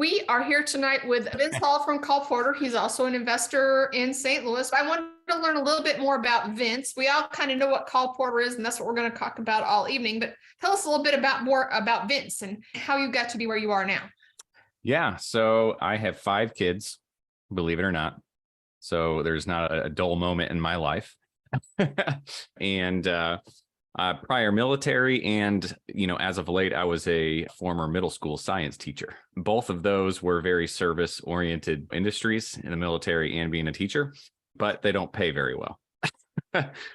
We are here tonight with Vince Hall from CallPorter. He's also an investor in St. Louis. I wanted to learn a little bit more about Vince. We all kind of know what CallPorter is, and that's what we're going to talk about all evening. But tell us a little bit more about Vince and how you got to be where you are now. Yeah, so I have 5 kids, believe it or not. So there's not a dull moment in my life. And prior military, and as of late, I was a former middle school science teacher. Both of those were very service oriented industries, in the military and being a teacher, but they don't pay very well.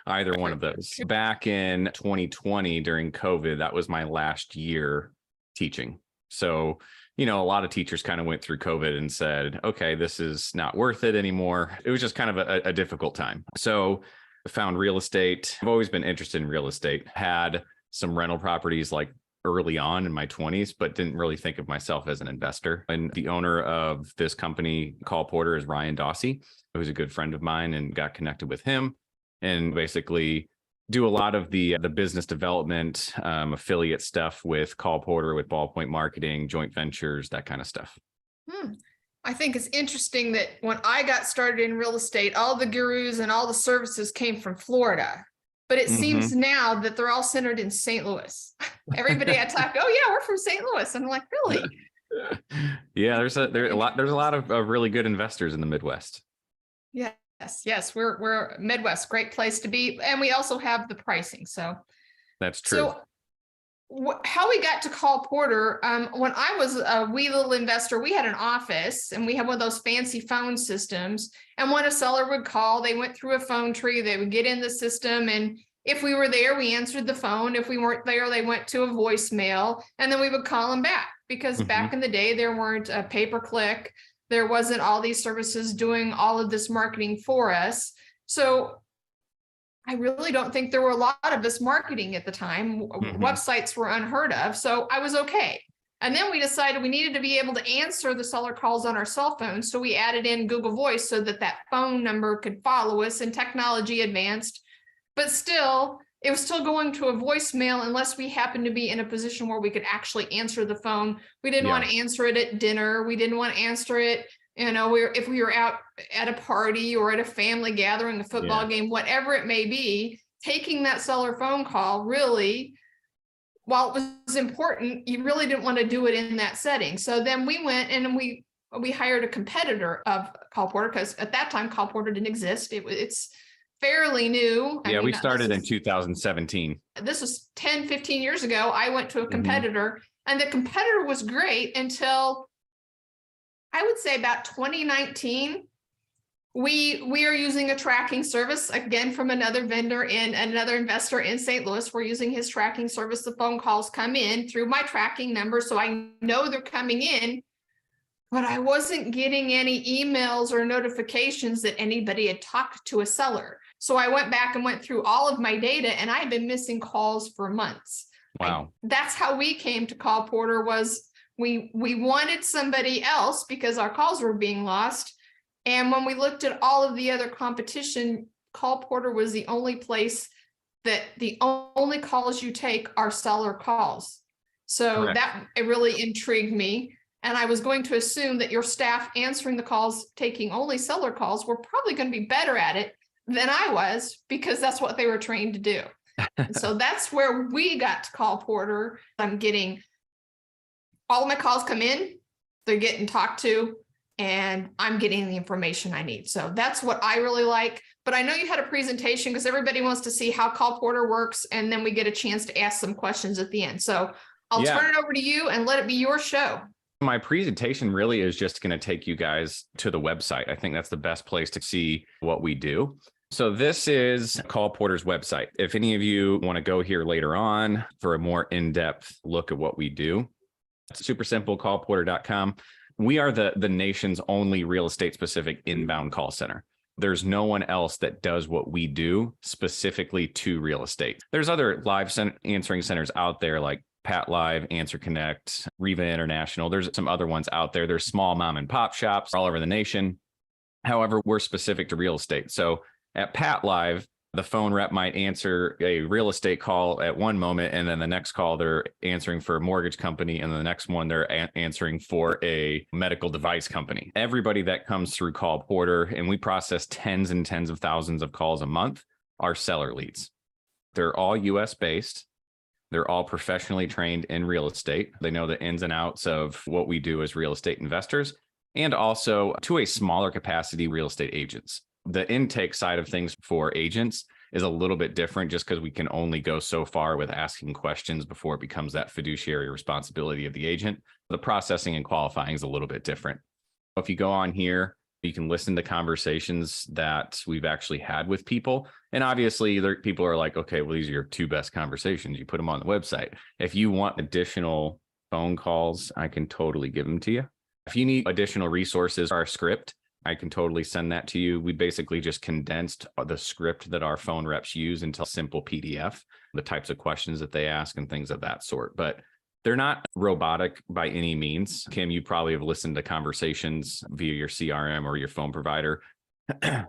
Either one of those. Back in 2020 during COVID, that was my last year teaching. So a lot of teachers kind of went through COVID and said, okay, this is not worth it anymore. It was just kind of a difficult time. So I found real estate. I've always been interested in real estate. Had some rental properties like early on in my 20s, but didn't really think of myself as an investor. And the owner of this company, CallPorter, is Ryan Dawsey, who's a good friend of mine, and got connected with him and basically do a lot of the business development, affiliate stuff with CallPorter, with Ballpoint Marketing, joint ventures, that kind of stuff. I think it's interesting that when I got started in real estate, all the gurus and all the services came from Florida, but it seems now that they're all centered in St. Louis. Everybody I talk, oh yeah, we're from St. Louis. And I'm like, really? Yeah, there's a lot of really good investors in the Midwest. Yes, we're Midwest, great place to be, and we also have the pricing. So that's true. So how we got to CallPorter, when I was a wee little investor, we had an office and we had one of those fancy phone systems. And when a seller would call, they went through a phone tree, they would get in the system. And if we were there, we answered the phone. If we weren't there, they went to a voicemail, and then we would call them back, because back in the day, there weren't a pay-per-click. There wasn't all these services doing all of this marketing for us. So I really don't think there were a lot of this marketing at the time. Websites were unheard of. So I was okay. And then we decided we needed to be able to answer the seller calls on our cell phone. So we added in Google Voice so that phone number could follow us, and technology advanced. But still, it was still going to a voicemail unless we happened to be in a position where we could actually answer the phone. We didn't want to answer it at dinner. We didn't want to answer it, if we were out at a party or at a family gathering, a football game, whatever it may be. Taking that seller phone call, really, while it was important, you really didn't want to do it in that setting. So then we went and we hired a competitor of CallPorter, because at that time CallPorter didn't exist. It's fairly new. Yeah, we started in 2017. This was 10, 15 years ago. I went to a competitor, and the competitor was great until I would say about 2019. We are using a tracking service, again, from another vendor and another investor in St. Louis. We're using his tracking service. The phone calls come in through my tracking number, so I know they're coming in. But I wasn't getting any emails or notifications that anybody had talked to a seller. So I went back and went through all of my data, and I had been missing calls for months. Wow. That's how we came to CallPorter. Was we wanted somebody else because our calls were being lost. And when we looked at all of the other competition, CallPorter was the only place that the only calls you take are seller calls. So Correct. That it really intrigued me. And I was going to assume that your staff answering the calls, taking only seller calls, were probably going to be better at it than I was, because that's what they were trained to do. And so that's where we got to CallPorter. I'm getting all of my calls come in, they're getting talked to, and I'm getting the information I need. So that's what I really like. But I know you had a presentation, because everybody wants to see how CallPorter works, and then we get a chance to ask some questions at the end. So I'll turn it over to you and let it be your show. My presentation really is just going to take you guys to the website. I think that's the best place to see what we do. So this is CallPorter's website. If any of you want to go here later on for a more in-depth look at what we do, it's super simple, callporter.com. We are the nation's only real estate specific inbound call center. There's no one else that does what we do specifically to real estate. There's other live answering centers out there like Pat Live, Answer Connect, Riva International. There's some other ones out there. There's small mom and pop shops all over the nation. However, we're specific to real estate. So at Pat Live, The phone rep might answer a real estate call at one moment, and then the next call they're answering for a mortgage company, and the next one they're answering for a medical device company. Everybody that comes through CallPorter, and we process tens and tens of thousands of calls a month, are seller leads. They're all US based. They're all professionally trained in real estate. They know the ins and outs of what we do as real estate investors, and also to a smaller capacity real estate agents. The intake side of things for agents is a little bit different just because we can only go so far with asking questions before it becomes that fiduciary responsibility of the agent. The processing and qualifying is a little bit different. If you go on here, you can listen to conversations that we've actually had with people. And obviously, people are like, okay, well, these are your two best conversations. You put them on the website. If you want additional phone calls, I can totally give them to you. If you need additional resources, our script, I can totally send that to you. We basically just condensed the script that our phone reps use into a simple PDF, the types of questions that they ask and things of that sort. But they're not robotic by any means. Kim, you probably have listened to conversations via your CRM or your phone provider.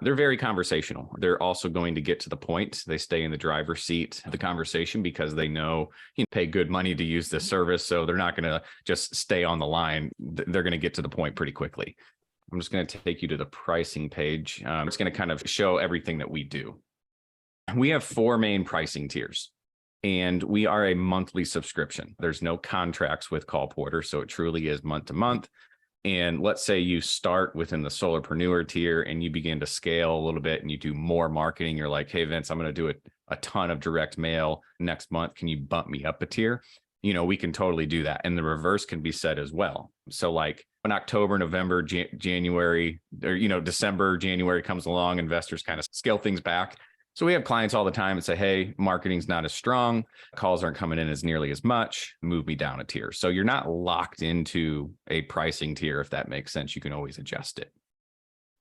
They're very conversational. They're also going to get to the point. They stay in the driver's seat of the conversation because they know you pay good money to use this service. So they're not going to just stay on the line. They're going to get to the point pretty quickly. I'm just going to take you to the pricing page. It's going to kind of show everything that we do. We have 4 main pricing tiers, and we are a monthly subscription. There's no contracts with CallPorter, so it truly is month to month. And let's say you start within the Solarpreneur tier and you begin to scale a little bit and you do more marketing. You're like, hey, Vince, I'm going to do a ton of direct mail next month. Can you bump me up a tier? We can totally do that. And the reverse can be said as well. So like when October, November, January, or, December, January comes along, investors kind of scale things back. So we have clients all the time that say, hey, marketing's not as strong. Calls aren't coming in as nearly as much. Move me down a tier. So you're not locked into a pricing tier. If that makes sense, you can always adjust it.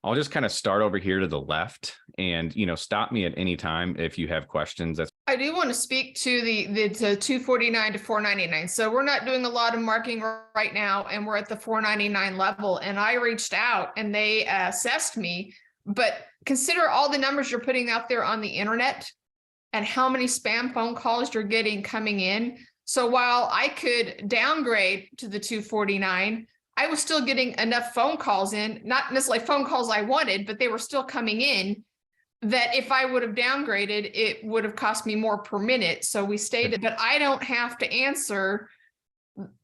I'll just kind of start over here to the left and, stop me at any time if you have questions. I do want to speak to the $249 to $499. So we're not doing a lot of marketing right now, and we're at the $499 level. And I reached out and they assessed me, but consider all the numbers you're putting out there on the internet and how many spam phone calls you're getting coming in. So while I could downgrade to the $249, I was still getting enough phone calls in, not necessarily phone calls I wanted, but they were still coming in, that if I would have downgraded, it would have cost me more per minute. So we stated that I don't have to answer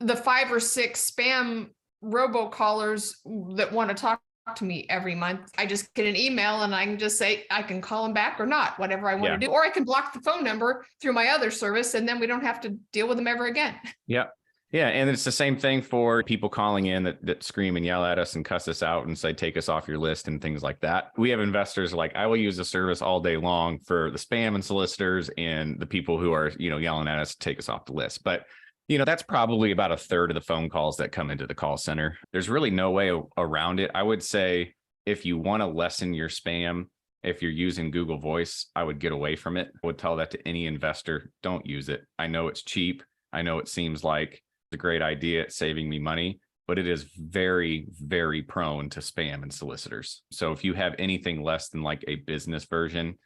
the 5 or 6 spam robocallers that want to talk to me every month. I just get an email and I can just say, I can call them back or not, whatever I want to do. Or I can block the phone number through my other service, and then we don't have to deal with them ever again. Yeah. Yeah. And it's the same thing for people calling in that scream and yell at us and cuss us out and say, take us off your list and things like that. We have investors like, I will use the service all day long for the spam and solicitors and the people who are, yelling at us to take us off the list. But, that's probably about a third of the phone calls that come into the call center. There's really no way around it. I would say if you want to lessen your spam, if you're using Google Voice, I would get away from it. I would tell that to any investor. Don't use it. I know it's cheap. I know it seems like a great idea at saving me money, but it is very, very prone to spam and solicitors. So if you have anything less than like a business version,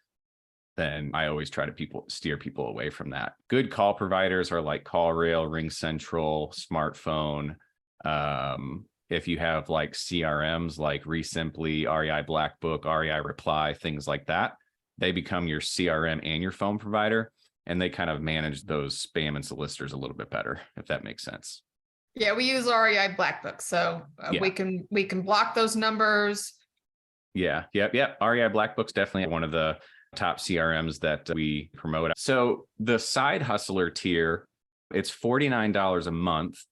then I always try to steer people away from that. Good call providers are like CallRail, RingCentral, Smartphone. If you have like CRMs like Resimpli, REI Blackbook, REI Reply, things like that, they become your CRM and your phone provider. And they kind of manage those spam and solicitors a little bit better, if that makes sense. Yeah, we use REI Blackbook, so we can block those numbers. Yeah, yep. REI Blackbook's definitely one of the top CRMs that we promote. So the side hustler tier, it's $49 a month,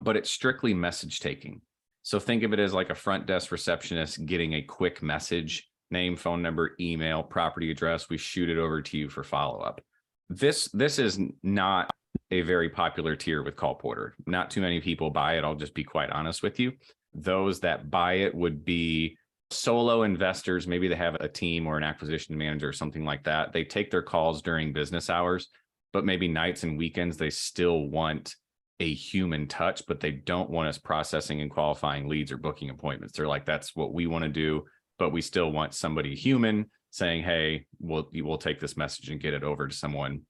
but it's strictly message taking. So think of it as like a front desk receptionist getting a quick message, name, phone number, email, property address. We shoot it over to you for follow-up. This is not a very popular tier with CallPorter. Not too many people buy it. I'll just be quite honest with you. Those that buy it would be solo investors. Maybe they have a team or an acquisition manager or something like that. They take their calls during business hours, but maybe nights and weekends, they still want a human touch, but they don't want us processing and qualifying leads or booking appointments. They're like, that's what we want to do, but we still want somebody human saying, hey, we'll take this message and get it over to someone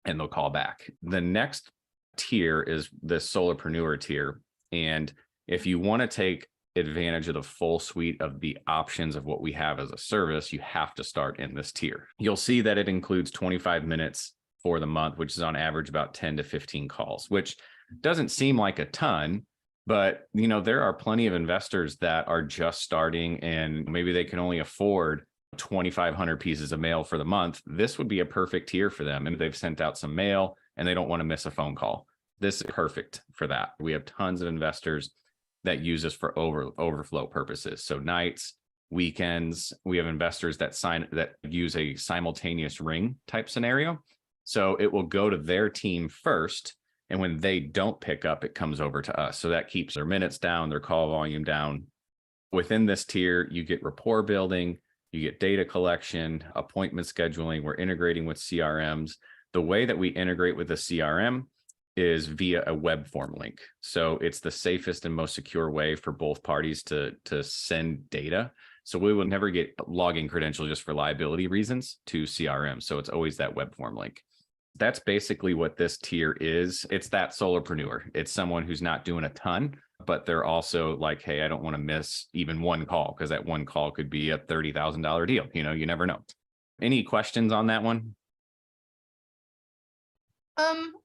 and they'll call back. The next tier is the solopreneur tier. And if you want to take advantage of the full suite of the options of what we have as a service, you have to start in this tier. You'll see that it includes 25 minutes for the month, which is on average about 10 to 15 calls, which doesn't seem like a ton, but there are plenty of investors that are just starting and maybe they can only afford 2,500 pieces of mail for the month. This would be a perfect tier for them. And they've sent out some mail and they don't want to miss a phone call. This is perfect for that. We have tons of investors that use this for overflow purposes. So nights, weekends, we have investors that use a simultaneous ring type scenario. So it will go to their team first. And when they don't pick up, it comes over to us. So that keeps their minutes down, their call volume down. Within this tier, you get rapport building, you get data collection, appointment scheduling. We're integrating with CRMs. The way that we integrate with the CRM is via a web form link. So it's the safest and most secure way for both parties to send data. So we will never get login credentials just for liability reasons to CRM. So it's always that web form link. That's basically what this tier is. It's that solopreneur. It's someone who's not doing a ton, but they're also like, hey, I don't want to miss even one call because that one call could be a $30,000 deal. You never know. Any questions on that one?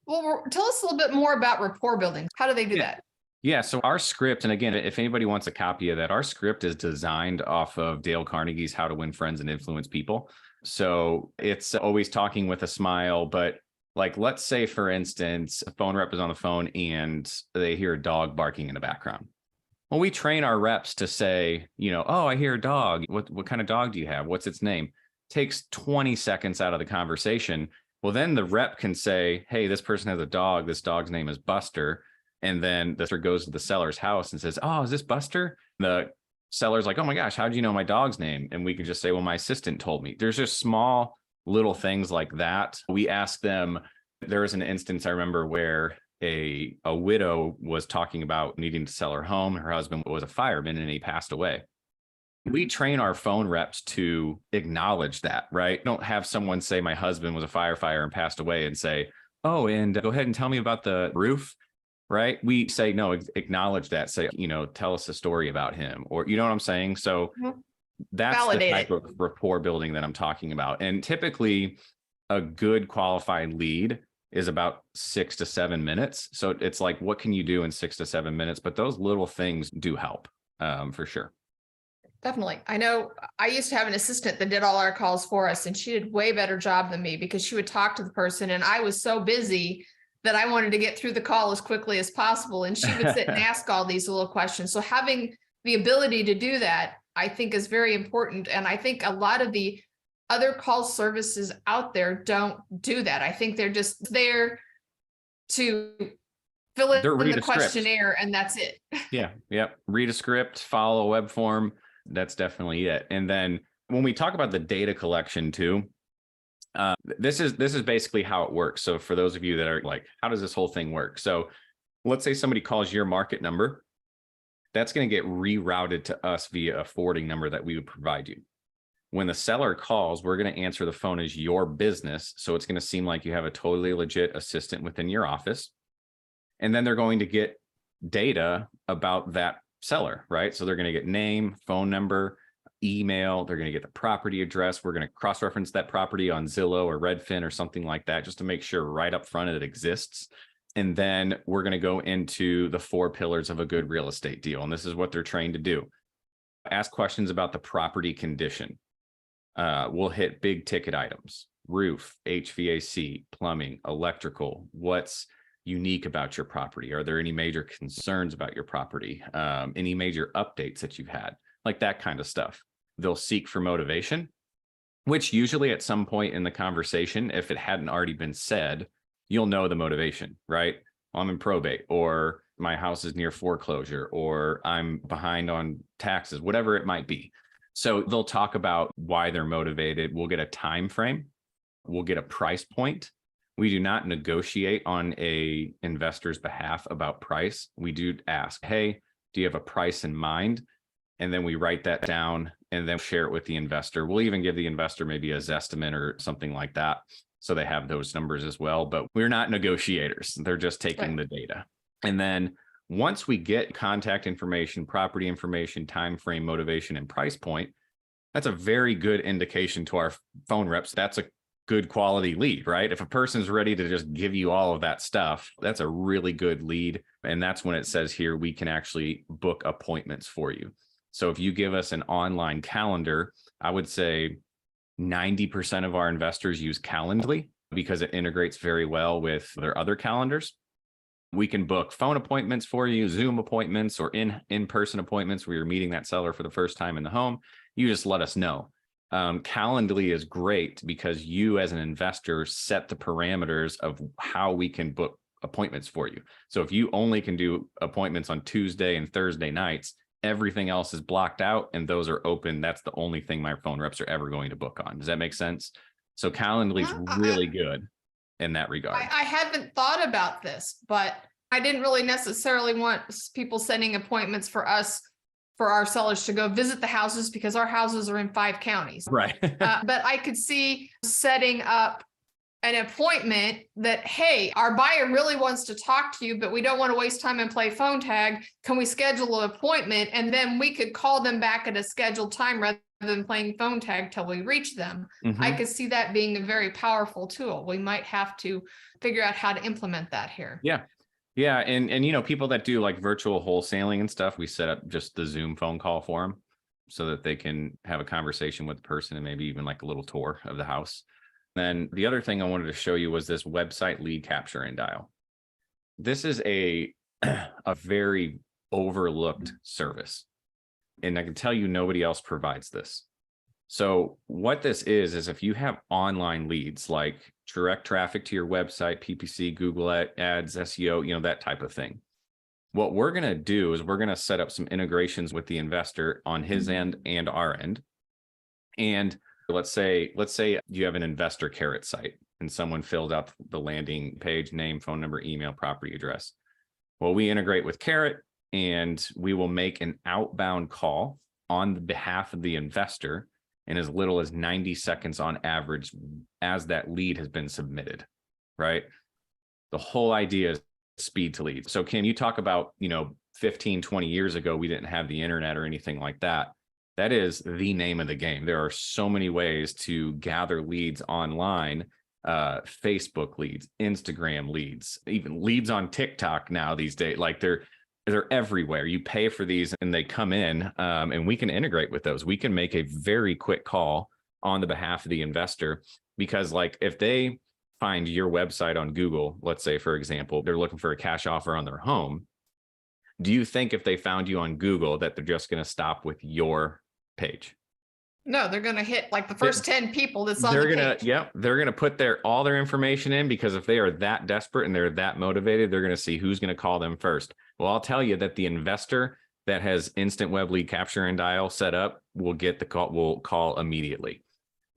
Well, tell us a little bit more about rapport building. How do they do that? Yeah. So our script, and again, if anybody wants a copy of that, our script is designed off of Dale Carnegie's How to Win Friends and Influence People. So it's always talking with a smile, but like, let's say, for instance, a phone rep is on the phone and they hear a dog barking in the background. Well, we train our reps to say, oh, I hear a dog. What kind of dog do you have? What's its name? Takes 20 seconds out of the conversation. Well, then the rep can say, hey, this person has a dog. This dog's name is Buster. And then the seller goes to the seller's house and says, oh, is this Buster? The seller's like, oh my gosh, how do you know my dog's name? And we can just say, well, my assistant told me. There's just small little things like that. We ask them. There was an instance I remember where a widow was talking about needing to sell her home. Her husband was a fireman and he passed away. We train our phone reps to acknowledge that, right? Don't have someone say my husband was a firefighter and passed away and say, oh, and go ahead and tell me about the roof, right? We say, no, acknowledge that. Say, tell us a story about him, or you know what I'm saying? So that's Validate the type of rapport building that I'm talking about. And typically a good qualified lead is about 6 to 7 minutes. So it's like, what can you do in 6 to 7 minutes? But those little things do help for sure. Definitely. I know I used to have an assistant that did all our calls for us, and she did way better job than me because she would talk to the person and I was so busy that I wanted to get through the call as quickly as possible. And she would sit and ask all these little questions. So having the ability to do that, I think, is very important. And I think a lot of the other call services out there don't do that. I think they're just there to fill in the questionnaire and that's it. Yeah. Yep. Read a script, follow a web form. That's definitely it. And then when we talk about the data collection too, this is basically how it works. So for those of you that are like, how does this whole thing work? So let's say somebody calls your market number. That's going to get rerouted to us via a forwarding number that we would provide you. When the seller calls, we're going to answer the phone as your business. So it's going to seem like you have a totally legit assistant within your office. And then they're going to get data about that seller, right? So they're going to get name, phone number, email. They're going to get the property address. We're going to cross-reference that property on Zillow or Redfin or something like that, just to make sure right up front it exists. And then we're going to go into the 4 pillars of a good real estate deal. And this is what they're trained to do. Ask questions about the property condition. We'll hit big ticket items, roof, HVAC, plumbing, electrical. What's unique about your property? Are there any major concerns about your property? Any major updates that you've had? Like that kind of stuff. They'll seek for motivation, which usually at some point in the conversation, if it hadn't already been said, you'll know the motivation, right? I'm in probate, or my house is near foreclosure, or I'm behind on taxes, whatever it might be. So they'll talk about why they're motivated. We'll get a time frame. We'll get a price point. We do not negotiate on a investor's behalf about price. We do ask, hey, do you have a price in mind? And then we write that down and then share it with the investor. We'll even give the investor maybe a Zestimate or something like that, so they have those numbers as well. But we're not negotiators. They're just taking the data. And then once we get contact information, property information, time frame, motivation, and price point, that's a very good indication to our phone reps. That's a good quality lead, right? If a person's ready to just give you all of that stuff, that's a really good lead. And that's when it says here, we can actually book appointments for you. So if you give us an online calendar, I would say 90% of our investors use Calendly because it integrates very well with their other calendars. We can book phone appointments for you, Zoom appointments, or in-person appointments where you're meeting that seller for the first time in the home. You just let us know. Calendly is great because you as an investor set the parameters of how we can book appointments for you. So if you only can do appointments on Tuesday and Thursday nights, everything else is blocked out and those are open. That's the only thing my phone reps are ever going to book on. Does that make sense? So Calendly is really good in that regard. I haven't thought about this, but I didn't really necessarily want people sending appointments for us, for our sellers to go visit the houses because our houses are in 5 counties. Right. But I could see setting up an appointment that, hey, our buyer really wants to talk to you, but we don't want to waste time and play phone tag. Can we schedule an appointment? And then we could call them back at a scheduled time rather than playing phone tag till we reach them. I could see that being a very powerful tool. We might have to figure out how to implement that here. Yeah. Yeah. And you know, people that do like virtual wholesaling and stuff, we set up just the Zoom phone call for them so that they can have a conversation with the person and maybe even like a little tour of the house. Then the other thing I wanted to show you was this website lead capture and dial. This is a very overlooked service. And I can tell you nobody else provides this. So what this is if you have online leads like direct traffic to your website, PPC, Google ads, SEO, you know, that type of thing. What we're going to do is we're going to set up some integrations with the investor on his end and our end. And let's say you have an investor carrot site and someone filled out the landing page, name, phone number, email, property address. Well, we integrate with Carrot and we will make an outbound call on the behalf of the investor in as little as 90 seconds on average as that lead has been submitted, right? The whole idea is speed to lead. So Kim, you talk about, 15, 20 years ago, we didn't have the internet or anything like that. That is the name of the game. There are so many ways to gather leads online, Facebook leads, Instagram leads, even leads on TikTok now these days. Like they're everywhere. You pay for these and they come in, and we can integrate with those. We can make a very quick call on the behalf of the investor because like if they find your website on Google, let's say, for example, they're looking for a cash offer on their home. Do you think if they found you on Google that they're just going to stop with your page? No, they're going to hit like the first 10 people that's on the page. They're going to put all their information in because if they are that desperate and they're that motivated, they're going to see who's going to call them first. Well, I'll tell you that the investor that has instant web lead capture and dial set up will get the call, will call immediately.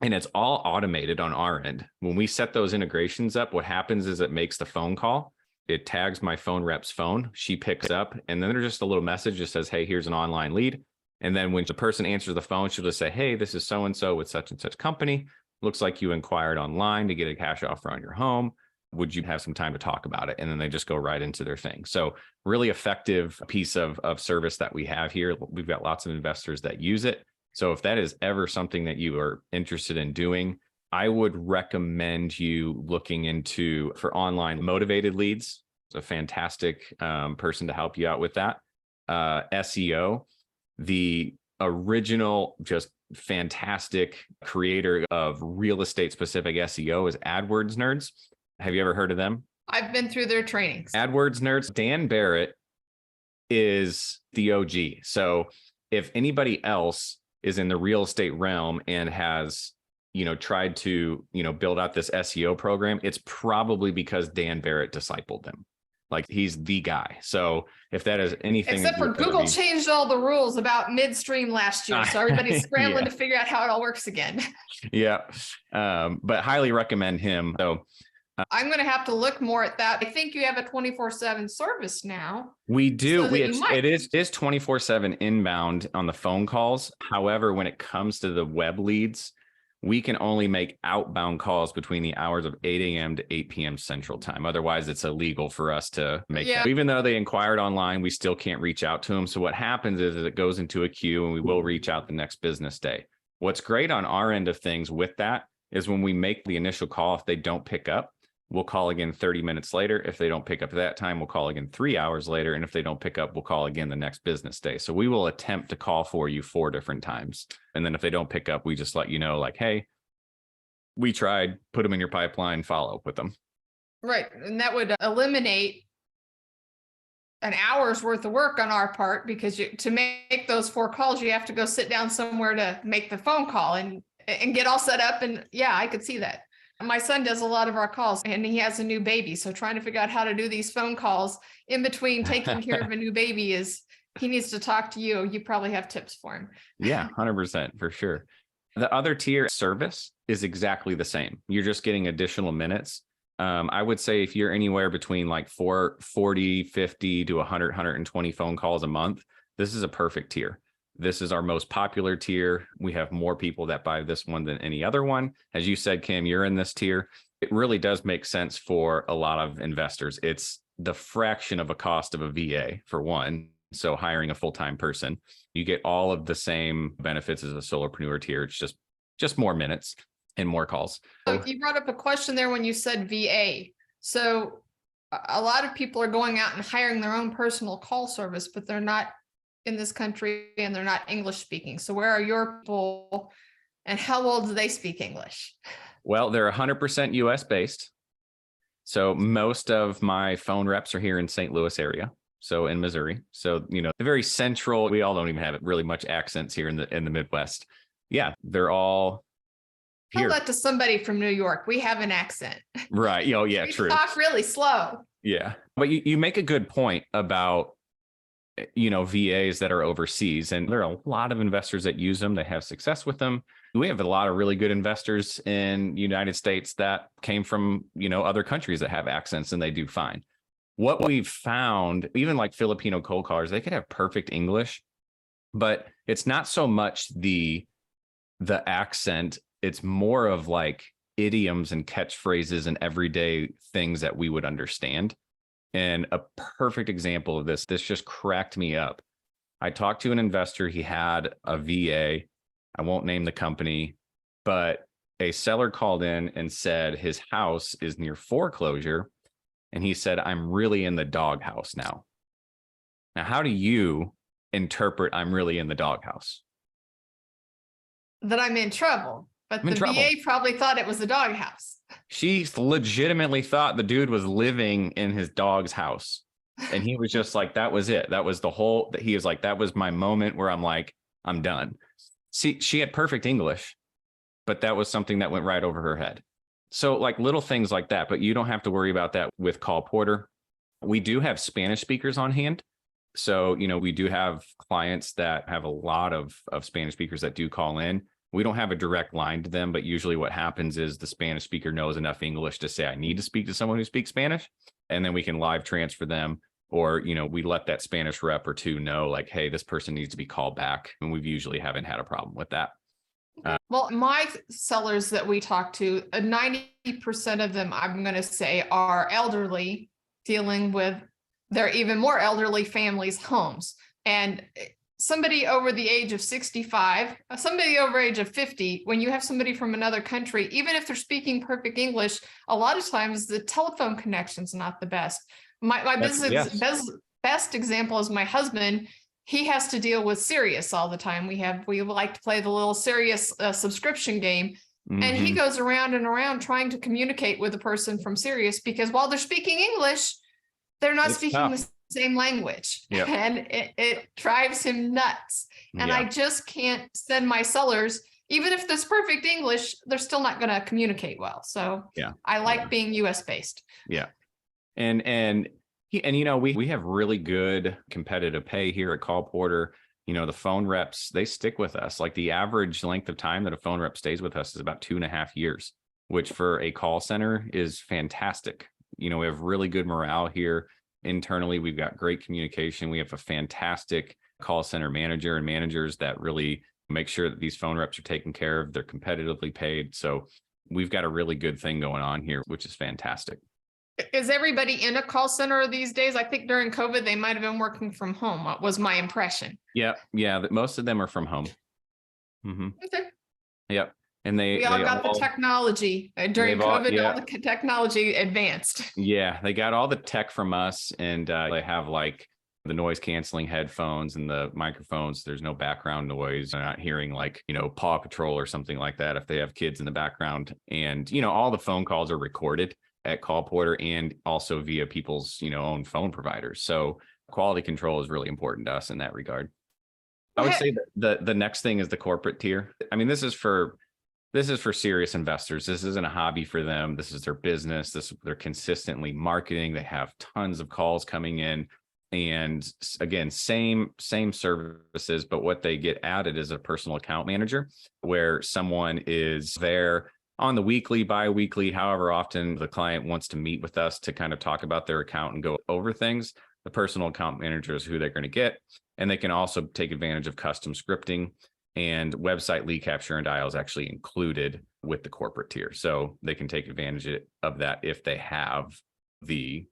And it's all automated on our end. When we set those integrations up, what happens is it makes the phone call. It tags my phone rep's phone. She picks up and then there's just a little message that says, hey, here's an online lead. And then when the person answers the phone, she'll just say, hey, this is so-and-so with such and such company. Looks like you inquired online to get a cash offer on your home. Would you have some time to talk about it? And then they just go right into their thing. So really effective piece of service that we have here. We've got lots of investors that use it. So if that is ever something that you are interested in doing, I would recommend you looking into for online motivated leads. It's a fantastic person to help you out with that. SEO, the original, just fantastic creator of real estate specific SEO is AdWords Nerds. Have you ever heard of them? I've been through their trainings. AdWords Nerds. Dan Barrett is the OG. So if anybody else is in the real estate realm and has, tried to, build out this SEO program, it's probably because Dan Barrett discipled them. Like he's the guy. So if that is anything, except for Google changed all the rules about midstream last year. So everybody's scrambling to figure out how it all works again. Yeah. But highly recommend him. So I'm going to have to look more at that. I think you have a 24/7 service now. We do. So that you might. It is 24/7 inbound on the phone calls. However, when it comes to the web leads, we can only make outbound calls between the hours of 8 a.m. to 8 p.m. Central Time. Otherwise, it's illegal for us to make that. Even though they inquired online, we still can't reach out to them. So what happens is it goes into a queue and we will reach out the next business day. What's great on our end of things with that is when we make the initial call, if they don't pick up, we'll call again 30 minutes later. If they don't pick up at that time, we'll call again 3 hours later. And if they don't pick up, we'll call again the next business day. So we will attempt to call for you 4 different times. And then if they don't pick up, we just let you know, like, hey, we tried, put them in your pipeline, follow up with them. Right. And that would eliminate an hour's worth of work on our part, because to make those 4 calls, you have to go sit down somewhere to make the phone call and get all set up. And yeah, I could see that. My son does a lot of our calls and he has a new baby. So trying to figure out how to do these phone calls in between taking care of a new baby he needs to talk to you. You probably have tips for him. Yeah, 100% for sure. The other tier service is exactly the same. You're just getting additional minutes. I would say if you're anywhere between like 40, 50 to 100, 120 phone calls a month, this is a perfect tier. This is our most popular tier. We have more people that buy this one than any other one. As you said, Kim, you're in this tier. It really does make sense for a lot of investors. It's the fraction of a cost of a VA for one. So hiring a full-time person, you get all of the same benefits as a solopreneur tier. It's just more minutes and more calls. So you brought up a question there when you said VA. So a lot of people are going out and hiring their own personal call service, but they're not in this country and they're not English speaking. So where are your people and how well do they speak English? Well, they're 100% US based. So most of my phone reps are here in St. Louis area. So in Missouri. So, the very central, we all don't even have really much accents here in the Midwest. Yeah, they're all here. Tell that to somebody from New York. We have an accent. Right. Oh, yeah, we true. Talk really slow. Yeah. But you make a good point about, VAs that are overseas, and there are a lot of investors that use them. They have success with them. We have a lot of really good investors in the United States that came from, other countries that have accents and they do fine. What we've found, even like Filipino cold callers, they could have perfect English, but it's not so much the accent. It's more of like idioms and catchphrases and everyday things that we would understand. And a perfect example of this just cracked me up. I talked to an investor. He had a VA. I won't name the company, but a seller called in and said his house is near foreclosure. And he said, I'm really in the doghouse now. Now, how do you interpret I'm really in the doghouse? That I'm in trouble, but the VA probably thought it was a doghouse. She legitimately thought the dude was living in his dog's house. And he was just like, that was it. That was he was like, that was my moment where I'm like, I'm done. See, she had perfect English, but that was something that went right over her head. So like little things like that, but you don't have to worry about that with CallPorter. We do have Spanish speakers on hand. So, we do have clients that have a lot of Spanish speakers that do call in. We don't have a direct line to them, but usually what happens is the Spanish speaker knows enough English to say, I need to speak to someone who speaks Spanish. And then we can live transfer them. Or, we let that Spanish rep or two know like, hey, this person needs to be called back. And we've usually haven't had a problem with that. Well, my sellers that we talk to, 90% of them, I'm going to say, are elderly dealing with their even more elderly families' homes. And somebody over the age of 65, somebody over age of 50, when you have somebody from another country, even if they're speaking perfect English, a lot of times the telephone connection's not the best. My best example is my husband. He has to deal with Sirius all the time. We like to play the little Sirius subscription game. Mm-hmm. And he goes around and around trying to communicate with a person from Sirius because while they're speaking English, they're not speaking the same language. Yep. And it drives him nuts. And I just can't send my sellers, even if there's perfect English, they're still not going to communicate well. So I like being US based. Yeah. And we have really good competitive pay here at CallPorter. The phone reps, they stick with us. Like the average length of time that a phone rep stays with us is about 2.5 years. which for a call center is fantastic. We have really good morale here internally. We've got great communication. We have a fantastic call center manager and managers that really make sure that these phone reps are taken care of. They're competitively paid. So we've got a really good thing going on here, which is fantastic. Is everybody in a call center these days? I think during COVID, they might have been working from home. What was my impression? Yeah. Most of them are from home. Mm-hmm. Okay. Yep. And We all got the technology during COVID. All the technology advanced. Yeah, they got all the tech from us, and they have like the noise canceling headphones and the microphones. There's no background noise. They're not hearing like, Paw Patrol or something like that if they have kids in the background. And, all the phone calls are recorded at CallPorter and also via people's, own phone providers. So quality control is really important to us in that regard. I would say that the next thing is the corporate tier. I mean, this is for serious investors. This isn't a hobby for them. This is their business. They're consistently marketing. They have tons of calls coming in. And again, same services, but what they get added is a personal account manager, where someone is there on the weekly, bi-weekly, however often the client wants to meet with us to kind of talk about their account and go over things. The personal account manager is who they're going to get. And they can also take advantage of custom scripting, and website lead capture and dial is actually included with the corporate tier. So they can take advantage of that if they have the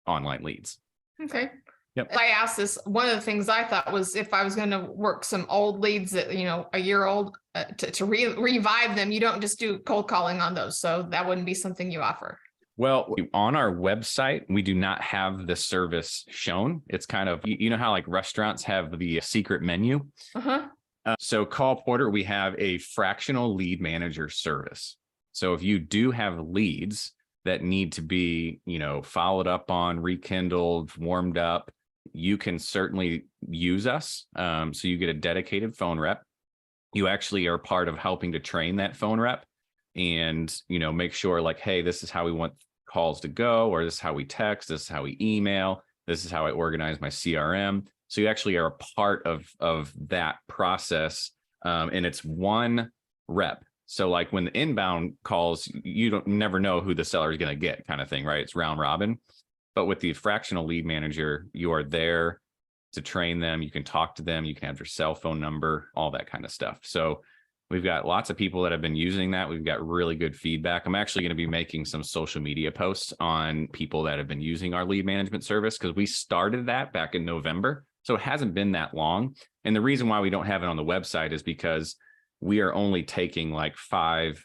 online leads. Okay. Yep. I asked this, one of the things I thought was if I was going to work some old leads that, a year old to revive them, you don't just do cold calling on those. So that wouldn't be something you offer. Well, on our website, we do not have the service shown. It's kind of, how like restaurants have the secret menu. Uh-huh. So CallPorter, we have a fractional lead manager service. So if you do have leads that need to be, followed up on, rekindled, warmed up, you can certainly use us. So you get a dedicated phone rep. You actually are part of helping to train that phone rep and, make sure like, hey, this is how we want calls to go, or this is how we text, this is how we email, this is how I organize my CRM. So you actually are a part of that process. And it's one rep. So like when the inbound calls, you never know who the seller is going to get, kind of thing, right? It's round robin. But with the fractional lead manager, you are there to train them. You can talk to them. You can have their cell phone number, all that kind of stuff. So we've got lots of people that have been using that. We've got really good feedback. I'm actually going to be making some social media posts on people that have been using our lead management service, because we started that back in November. So it hasn't been that long. And the reason why we don't have it on the website is because we are only taking like 5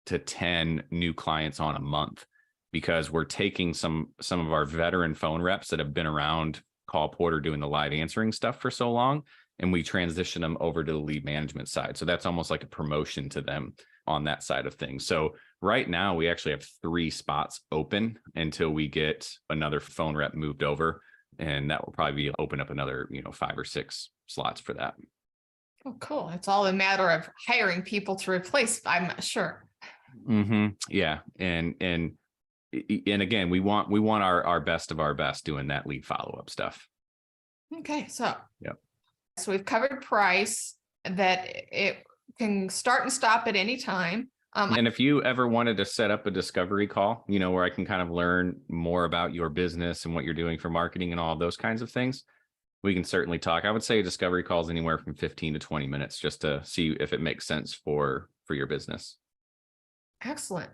to 10 new clients on a month, because we're taking some of our veteran phone reps that have been around CallPorter doing the live answering stuff for so long, and we transition them over to the lead management side. So that's almost like a promotion to them on that side of things. So right now we actually have 3 spots open until we get another phone rep moved over. And that will probably open up another, 5 or 6 slots for that. Oh, cool. It's all a matter of hiring people to replace, I'm sure. Mm-hmm. Yeah. And again, we want our best of our best doing that lead follow-up stuff. Okay. So, yep. So we've covered price, that it can start and stop at any time. And if you ever wanted to set up a discovery call, where I can kind of learn more about your business and what you're doing for marketing and all of those kinds of things, we can certainly talk. I would say a discovery call is anywhere from 15 to 20 minutes just to see if it makes sense for your business. Excellent.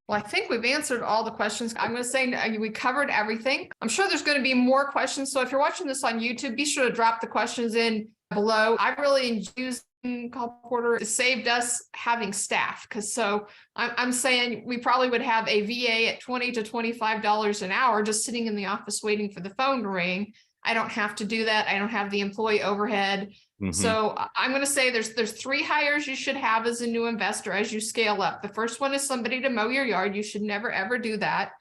Well, I think we've answered all the questions. I'm going to say we covered everything. I'm sure there's going to be more questions. So if you're watching this on YouTube, be sure to drop the questions in below. I really used CallPorter. It saved us having staff, because I'm saying we probably would have a VA at $20 to $25 an hour just sitting in the office waiting for the phone to ring. I don't have to do that. I don't have the employee overhead. Mm-hmm. So I'm going to say there's 3 hires you should have as a new investor as you scale up. The first one is somebody to mow your yard. You should never, ever do that.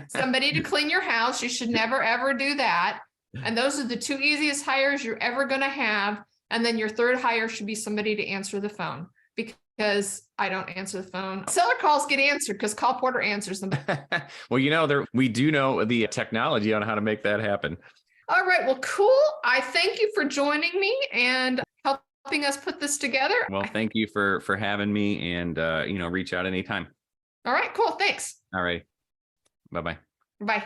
Somebody to clean your house. You should never, ever do that. And those are the 2 easiest hires you're ever going to have. And then your 3rd hire should be somebody to answer the phone, because I don't answer the phone. Seller calls get answered because CallPorter answers them. Well, we do know the technology on how to make that happen. All right. Well, cool. I thank you for joining me and helping us put this together. Well, thank you for having me, and reach out anytime. All right, cool. Thanks. All right. Bye-bye. Bye.